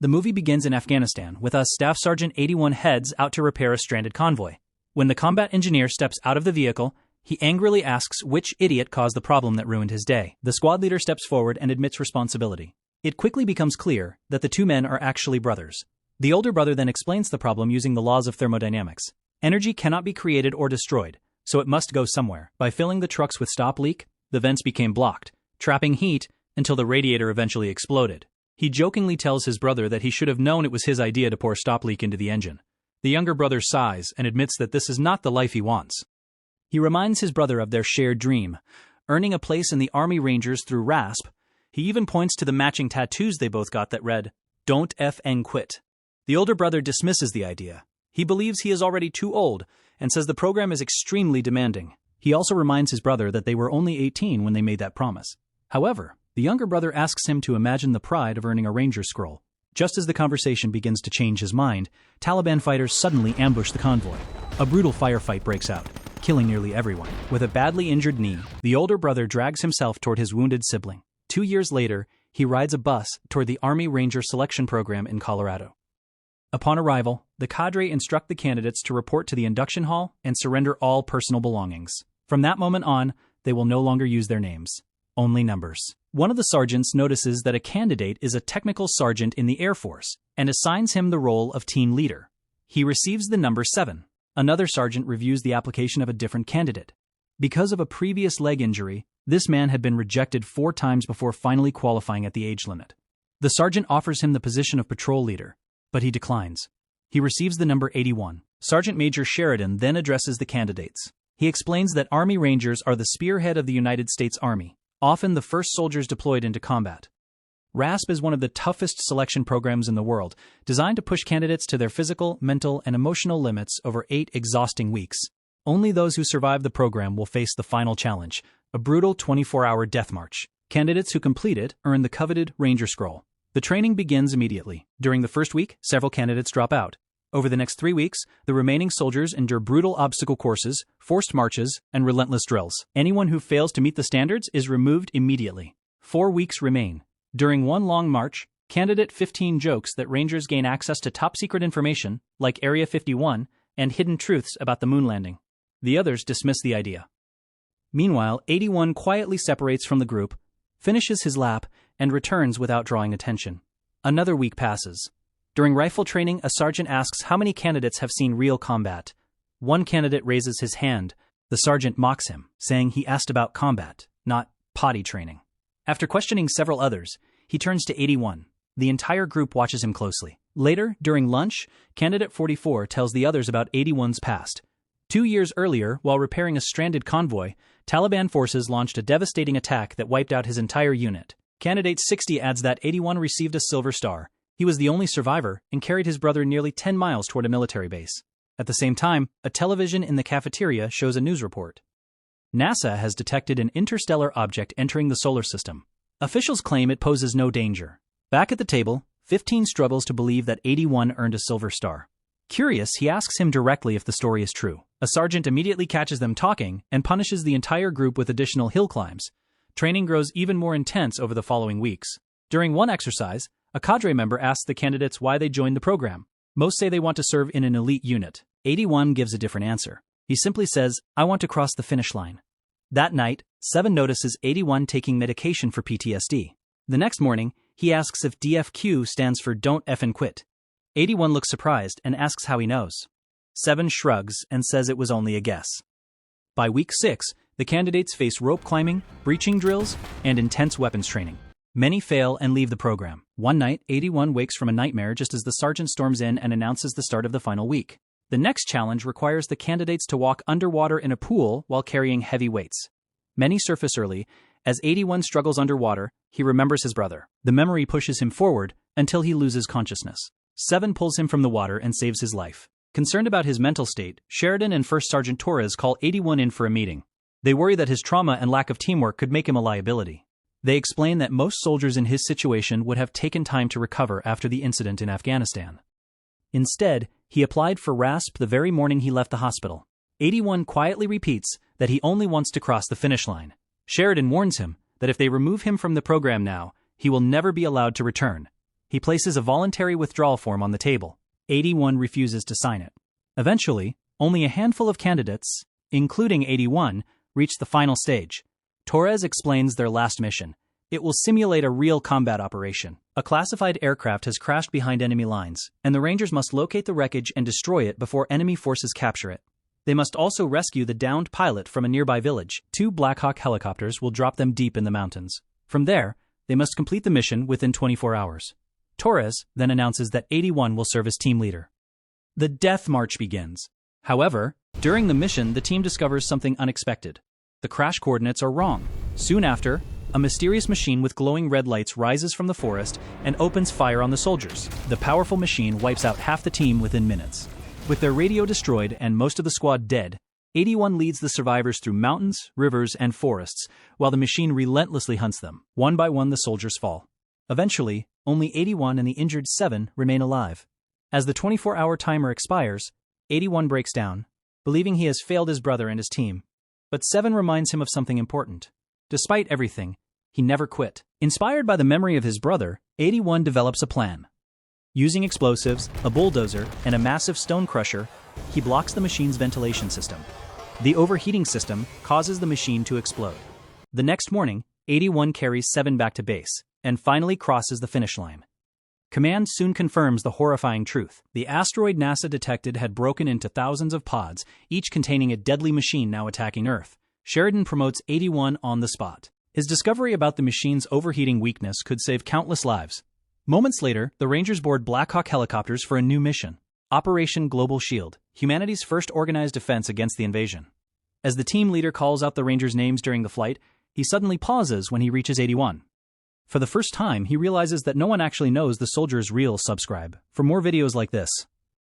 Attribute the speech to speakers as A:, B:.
A: The movie begins in Afghanistan, with us Staff Sergeant 81 heads out to repair a stranded convoy. When the combat engineer steps out of the vehicle, he angrily asks which idiot caused the problem that ruined his day. The squad leader steps forward and admits responsibility. It quickly becomes clear that the two men are actually brothers. The older brother then explains the problem using the laws of thermodynamics. Energy cannot be created or destroyed, so it must go somewhere. By filling the trucks with stop leak, the vents became blocked, trapping heat until the radiator eventually exploded. He jokingly tells his brother that he should have known it was his idea to pour stop leak into the engine. The younger brother sighs and admits that this is not the life he wants. He reminds his brother of their shared dream, earning a place in the Army Rangers through RASP. He even points to the matching tattoos they both got that read, "Don't F-N quit." The older brother dismisses the idea. He believes he is already too old and says the program is extremely demanding. He also reminds his brother that they were only 18 when they made that promise. However, the younger brother asks him to imagine the pride of earning a Ranger scroll. Just as the conversation begins to change his mind, Taliban fighters suddenly ambush the convoy. A brutal firefight breaks out, killing nearly everyone. With a badly injured knee, the older brother drags himself toward his wounded sibling. 2 years later, he rides a bus toward the Army Ranger selection program in Colorado. Upon arrival, the cadre instruct the candidates to report to the induction hall and surrender all personal belongings. From that moment on, they will no longer use their names, only numbers. One of the sergeants notices that a candidate is a technical sergeant in the Air Force and assigns him the role of team leader. He receives the number 7. Another sergeant reviews the application of a different candidate. Because of a previous leg injury, this man had been rejected 4 times before finally qualifying at the age limit. The sergeant offers him the position of patrol leader, but he declines. He receives the number 81. Sergeant Major Sheridan then addresses the candidates. He explains that Army Rangers are the spearhead of the United States Army, often the first soldiers deployed into combat. RASP is one of the toughest selection programs in the world, designed to push candidates to their physical, mental, and emotional limits over 8 exhausting weeks. Only those who survive the program will face the final challenge, a brutal 24-hour death march. Candidates who complete it earn the coveted Ranger Scroll. The training begins immediately. During the first week, several candidates drop out. Over the next 3 weeks, the remaining soldiers endure brutal obstacle courses, forced marches, and relentless drills. Anyone who fails to meet the standards is removed immediately. 4 weeks remain. During one long march, Candidate 15 jokes that Rangers gain access to top-secret information, like Area 51, and hidden truths about the moon landing. The others dismiss the idea. Meanwhile, 81 quietly separates from the group, finishes his lap, and returns without drawing attention. Another week passes. During rifle training, a sergeant asks how many candidates have seen real combat. One candidate raises his hand. The sergeant mocks him, saying he asked about combat, not potty training. After questioning several others, he turns to 81. The entire group watches him closely. Later, during lunch, Candidate 44 tells the others about 81's past. 2 years earlier, while repairing a stranded convoy, Taliban forces launched a devastating attack that wiped out his entire unit. Candidate 60 adds that 81 received a Silver Star. He was the only survivor and carried his brother nearly 10 miles toward a military base. At the same time, a television in the cafeteria shows a news report. NASA has detected an interstellar object entering the solar system. Officials claim it poses no danger. Back at the table, 15 struggles to believe that 81 earned a Silver Star. Curious, he asks him directly if the story is true. A sergeant immediately catches them talking and punishes the entire group with additional hill climbs. Training grows even more intense over the following weeks. During one exercise, a cadre member asks the candidates why they joined the program. Most say they want to serve in an elite unit. 81 gives a different answer. He simply says, "I want to cross the finish line." That night, 7 notices 81 taking medication for PTSD. The next morning, he asks if DFQ stands for Don't Effin' Quit. 81 looks surprised and asks how he knows. 7 shrugs and says it was only a guess. By week 6, the candidates face rope climbing, breaching drills, and intense weapons training. Many fail and leave the program. One night, 81 wakes from a nightmare just as the sergeant storms in and announces the start of the final week. The next challenge requires the candidates to walk underwater in a pool while carrying heavy weights. Many surface early. As 81 struggles underwater, he remembers his brother. The memory pushes him forward until he loses consciousness. 7 pulls him from the water and saves his life. Concerned about his mental state, Sheridan and First Sergeant Torres call 81 in for a meeting. They worry that his trauma and lack of teamwork could make him a liability. They explain that most soldiers in his situation would have taken time to recover after the incident in Afghanistan. Instead, he applied for RASP the very morning he left the hospital. 81 quietly repeats that he only wants to cross the finish line. Sheridan warns him that if they remove him from the program now, he will never be allowed to return. He places a voluntary withdrawal form on the table. 81 refuses to sign it. Eventually, only a handful of candidates, including 81, reach the final stage. Torres explains their last mission. It will simulate a real combat operation. A classified aircraft has crashed behind enemy lines, and the Rangers must locate the wreckage and destroy it before enemy forces capture it. They must also rescue the downed pilot from a nearby village. 2 Black Hawk helicopters will drop them deep in the mountains. From there, they must complete the mission within 24 hours. Torres then announces that 81 will serve as team leader. The death march begins. However, during the mission, the team discovers something unexpected. The crash coordinates are wrong. Soon after, a mysterious machine with glowing red lights rises from the forest and opens fire on the soldiers. The powerful machine wipes out half the team within minutes. With their radio destroyed and most of the squad dead, 81 leads the survivors through mountains, rivers, and forests, while the machine relentlessly hunts them. One by one, the soldiers fall. Eventually, only 81 and the injured 7 remain alive. As the 24-hour timer expires, 81 breaks down, believing he has failed his brother and his team. But 7 reminds him of something important. Despite everything, he never quit. Inspired by the memory of his brother, 81 develops a plan. Using explosives, a bulldozer, and a massive stone crusher, he blocks the machine's ventilation system. The overheating system causes the machine to explode. The next morning, 81 carries 7 back to base, and finally crosses the finish line. Command soon confirms the horrifying truth. The asteroid NASA detected had broken into thousands of pods, each containing a deadly machine now attacking Earth. Sheridan promotes 81 on the spot. His discovery about the machine's overheating weakness could save countless lives. Moments later, the Rangers board Black Hawk helicopters for a new mission. Operation Global Shield, humanity's first organized defense against the invasion. As the team leader calls out the Rangers' names during the flight, he suddenly pauses when he reaches 81. For the first time, he realizes that no one actually knows the soldier's real subscribe. For more videos like this,